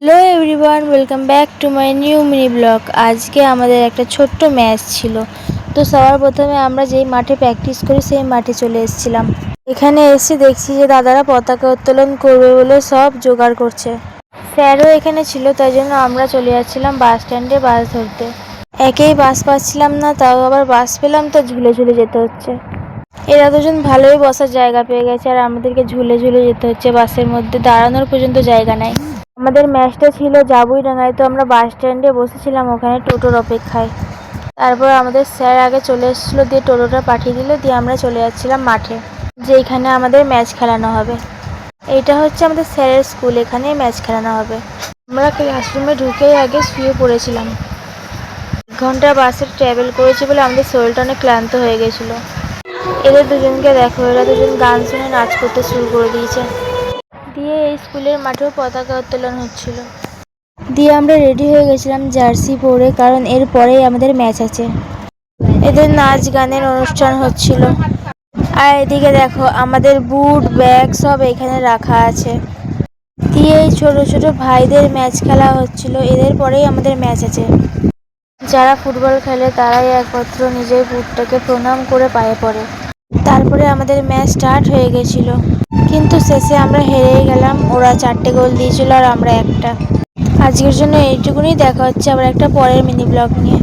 Hello everyone, welcome back to my new mini blog. আজকে আমাদের একটা ছোট্ট ম্যাচ ছিল। তো সবার প্রথমে আমরা যেই মাঠে প্র্যাকটিস করি সেই মাঠে চলে এসেছিলাম। এখানে এসে দেখছি যে দাদারা পতাকা উত্তোলন করবে বলে সব জোগাড় করছে। স্যারও এখানে ছিল, তাই জন্য আমরা চলে যাচ্ছিলাম বাস স্ট্যান্ডে বাস ধরতে। একেই বাস পাচ্ছিলাম না, তাও আবার বাস পেলাম তো ঝুলে ঝুলে যেতে হচ্ছে। এরা দুজন ভালোই বসার জায়গা পেয়ে গেছে, আর আমাদেরকে ঝুলে ঝুলে যেতে হচ্ছে। বাসের মধ্যে দাঁড়ানোর পর্যন্ত জায়গা নাই। আমাদের ম্যাচটা ছিল জাবুইডাঙ্গায়, তো আমরা বাস স্ট্যান্ডে বসেছিলাম ওখানে টোটোর অপেক্ষায়। তারপর আমাদের স্যার আগে চলে এসেছিলো, দিয়ে টোটোটা পাঠিয়ে দিল, দিয়ে আমরা চলে যাচ্ছিলাম মাঠে, যেখানে আমাদের ম্যাচ খেলানো হবে। এইটা হচ্ছে আমাদের স্যারের স্কুল, এখানেই ম্যাচ খেলানো হবে। আমরা ক্লাসরুমে ঢুকেই আগে শুয়ে পড়েছিলাম। 1 ঘন্টা বাসে ট্রাভেল করেছি বলে আমাদের শরীরটা অনেক ক্লান্ত হয়ে গেছিলো। এদের দুজনকে দেখো, এরা দুজন গান শুনে নাচ করতে শুরু করে দিয়েছে। দিয়ে এই স্কুলের মাঠেও পতাকা উত্তোলন হচ্ছিল। দিয়ে আমরা রেডি হয়ে গেছিলাম জার্সি পরে, কারণ এর পরেই আমাদের ম্যাচ আছে। এদের নাচ গানের অনুষ্ঠান হচ্ছিল। আর এদিকে দেখো আমাদের বুট ব্যাগ সব এখানে রাখা আছে। দিয়ে এই ছোট ছোট ভাইদের ম্যাচ খেলা হচ্ছিল, এদের পরেই আমাদের ম্যাচ আছে। যারা ফুটবল খেলে তারাই একমাত্র নিজের বুটটাকে প্রণাম করে পায়ে পড়ে। তারপরে আমাদের ম্যাচ স্টার্ট হয়ে গেছিল, কিন্তু শেষে আমরা হেরেই গেলাম। ওরা 4টে গোল দিয়েছিল আর আমরা একটা। আজকের জন্য এইটুকুনি, দেখা হচ্ছে আবার একটা পরের মিনি ব্লগ নিয়ে।